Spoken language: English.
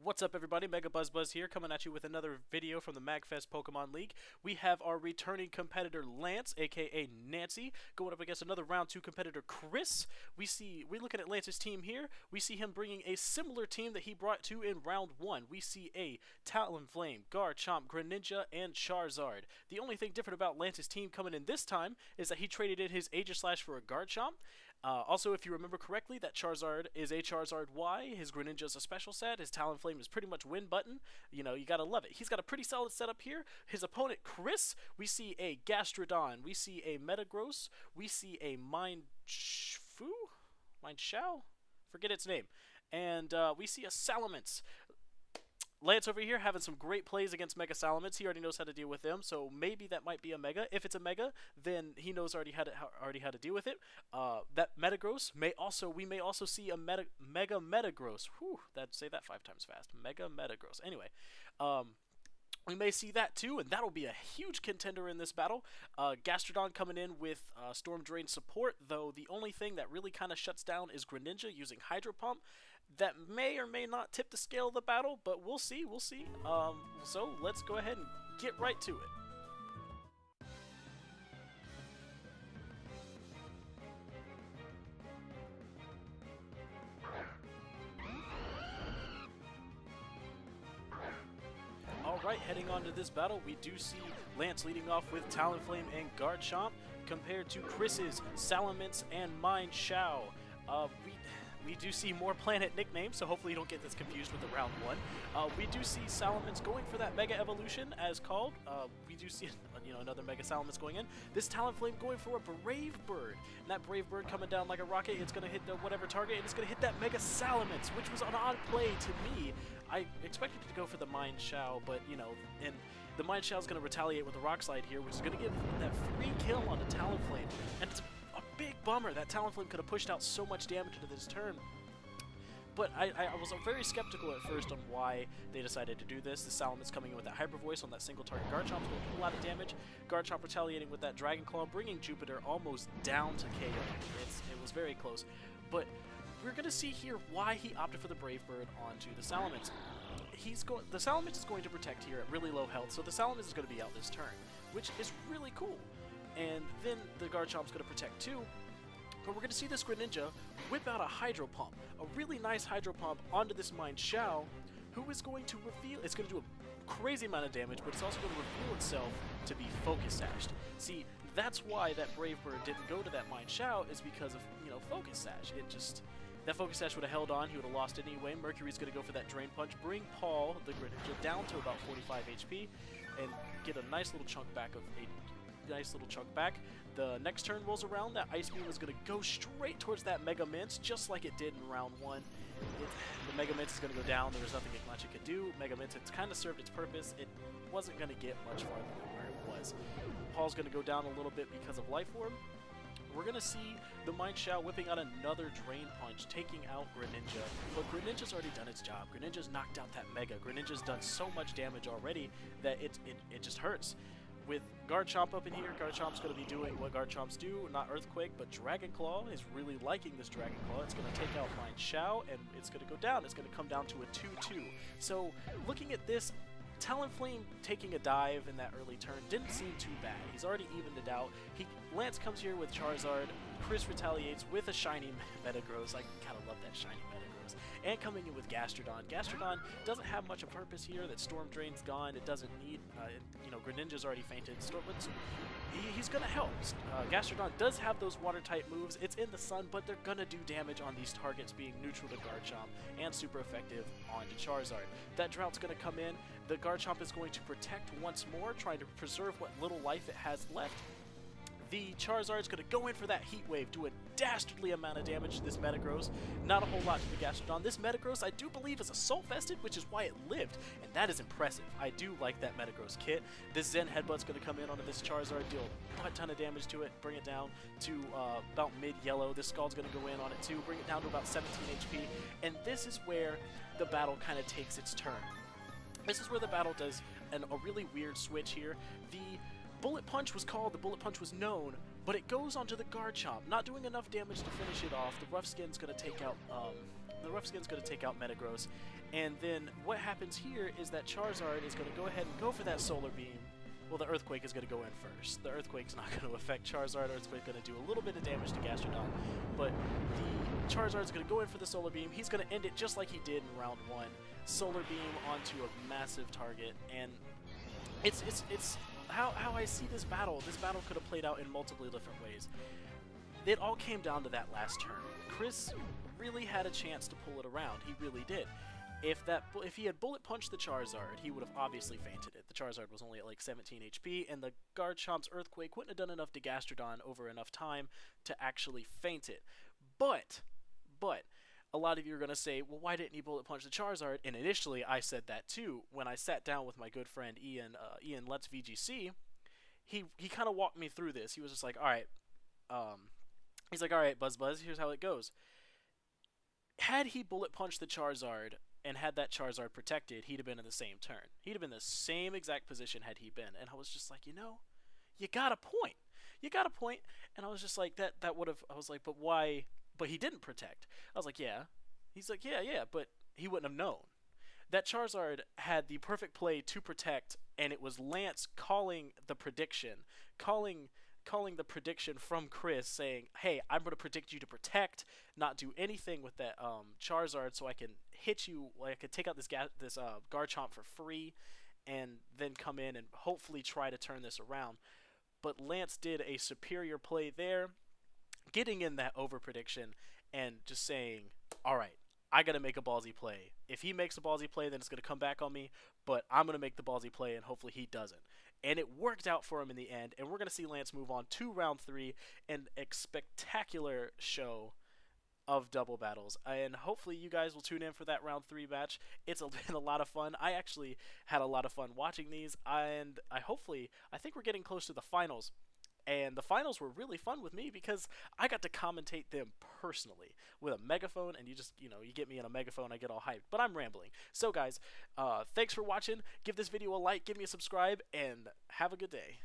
What's up, everybody? Mega Buzz here, coming at you with another video from the MAGfest Pokemon League. We have our returning competitor Lance, aka Nancy, going up against another round 2 competitor Chris. We're looking at Lance's team here. We see him bringing a similar team that he brought to in round 1. We see a Talonflame, Garchomp, Greninja, and Charizard. The only thing different about Lance's team coming in this time is that he traded in his Aegislash for a Garchomp. Also, if you remember correctly, that Charizard is a Charizard Y, his Greninja is a special set, his Talonflame is pretty much win button. You know, you gotta love it. He's got a pretty solid setup here. His opponent, Chris, we see a Gastrodon, we see a Metagross, we see a Mindshao? Forget its name. And we see a Salamence. Lance over here having some great plays against Mega Salamence. He already knows how to deal with them, so maybe that might be a Mega. If it's a Mega, then he knows already how to deal with it. That Metagross we may also see a Mega Metagross. Whew, say that 5 times fast. Mega Metagross. Anyway, we may see that too, and that'll be a huge contender in this battle. Gastrodon coming in with Storm Drain support, though the only thing that really kind of shuts down is Greninja using Hydro Pump. That may or may not tip the scale of the battle, but we'll see, so let's go ahead and get right to it. Alright, heading on to this battle, we do see Lance leading off with Talonflame and Garchomp, compared to Chris's Salamence and Mindshao. We do see more planet nicknames, so hopefully you don't get this confused with the round 1. We do see Salamence going for that Mega Evolution, as called. We do see another Mega Salamence going in. This Talonflame going for a Brave Bird. And that Brave Bird coming down like a rocket, it's going to hit the whatever target, and it's going to hit that Mega Salamence, which was an odd play to me. I expected it to go for the Mindshao, but, and the Mindshao is going to retaliate with the Rock Slide here, which is going to give that free kill on the Talonflame. And it's a big bummer. That Talonflame could have pushed out so much damage into this turn. But I was very skeptical at first on why they decided to do this. The Salamence coming in with that Hyper Voice on that single target Garchomp is going to do a lot of damage. Garchomp retaliating with that Dragon Claw, bringing Jupiter almost down to KO. It was very close. But we're going to see here why he opted for the Brave Bird onto the Salamence. The Salamence is going to protect here at really low health, so the Salamence is going to be out this turn, which is really cool. And then the Garchomp's going to protect too. But we're going to see this Greninja whip out a Hydro Pump, a really nice Hydro Pump onto this Mindshao, who is going to reveal, it's going to do a crazy amount of damage, but it's also going to reveal itself to be Focus Sashed. See, that's why that Brave Bird didn't go to that Mindshao, is because of, Focus Sash. That Focus Sash would have held on, he would have lost anyway. Mercury's going to go for that Drain Punch, bring Paul, the Greninja, down to about 45 HP, and get a nice little chunk back. The next turn rolls around, that Ice Beam is going to go straight towards that Mega Mince, just like it did in round 1. The Mega Mince is going to go down, there was nothing much it could do. Mega Mince, it's kind of served its purpose, it wasn't going to get much farther than where it was. Paul's going to go down a little bit because of Life Orb. We're going to see the Mindshao whipping out another Drain Punch, taking out Greninja. But Greninja's already done its job. Greninja's knocked out that Mega. Greninja's done so much damage already that it just hurts. With Garchomp up in here, Garchomp's going to be doing what Garchomps do, not Earthquake, but Dragon Claw. Is really liking this Dragon Claw. It's going to take out Mindshao, and it's going to go down. It's going to come down to a 2-2. So, looking at this, Talonflame taking a dive in that early turn didn't seem too bad. He's already evened it out. Lance comes here with Charizard. Chris retaliates with a shiny Metagross. I kind of love that shiny Metagross. And coming in with Gastrodon. Gastrodon doesn't have much of a purpose here. That Storm Drain's gone. It doesn't need, Greninja's already fainted. He's going to help. Gastrodon does have those water-type moves. It's in the sun, but they're going to do damage on these targets, being neutral to Garchomp and super effective onto Charizard. That Drought's going to come in. The Garchomp is going to protect once more, trying to preserve what little life it has left. The Charizard's going to go in for that Heat Wave, do a dastardly amount of damage to this Metagross. Not a whole lot to the Gastrodon. This Metagross, I do believe, is Assault-Vested, which is why it lived, and that is impressive. I do like that Metagross kit. This Zen Headbutt's going to come in onto this Charizard, deal a ton of damage to it, bring it down to about mid-yellow. This Scald's going to go in on it too, bring it down to about 17 HP, and this is where the battle kind of takes its turn. This is where the battle does a really weird switch here. The Bullet Punch was called, the Bullet Punch was known, but it goes onto the Garchomp, not doing enough damage to finish it off. The Rough Skin's going to take out Rough Skin's going to take out Metagross, and then what happens here is that Charizard is going to go ahead and go for that Solar Beam. Well, the Earthquake is going to go in first. The Earthquake's not going to affect Charizard. Earthquake's going to do a little bit of damage to Gastrodon, but the Charizard's going to go in for the Solar Beam. He's going to end it just like he did in round 1. Solar Beam onto a massive target, and it's how I see this battle. This battle could have played out in multiple different ways. It all came down to that last turn. Chris really had a chance to pull it around. He really did. If he had Bullet Punched the Charizard, he would have obviously fainted it. The Charizard was only at like 17 HP, and the Garchomp's Earthquake wouldn't have done enough to Gastrodon over enough time to actually faint it. But a lot of you are going to say, well, why didn't he Bullet Punch the Charizard? And initially, I said that too. When I sat down with my good friend Ian Let's VGC, he kind of walked me through this. He was just like, all right, he's like, all right, Buzz, here's how it goes. Had he Bullet Punched the Charizard and had that Charizard protected, he'd have been in the same turn. He'd have been in the same exact position had he been. And I was just like, you know, you got a point. You got a point. And I was just like, that would have, I was like, but why? But he didn't protect. I was like, yeah. He's like, yeah, but he wouldn't have known. That Charizard had the perfect play to protect, and it was Lance calling the prediction, calling the prediction from Chris saying, hey, I'm going to predict you to protect, not do anything with that Charizard so I can hit you, like I could take out this Garchomp for free and then come in and hopefully try to turn this around. But Lance did a superior play there, getting in that over prediction and just saying, all right, I got to make a ballsy play. If he makes a ballsy play, then it's going to come back on me, but I'm going to make the ballsy play, and hopefully he doesn't. And it worked out for him in the end, and we're going to see Lance move on to round 3 and a spectacular show of double battles. And hopefully you guys will tune in for that round 3 match. It's been a lot of fun. I actually had a lot of fun watching these, and I think we're getting close to the finals. And the finals were really fun with me because I got to commentate them personally with a megaphone, and you get me in a megaphone, I get all hyped. But I'm rambling. So guys, thanks for watching. Give this video a like, give me a subscribe, and have a good day.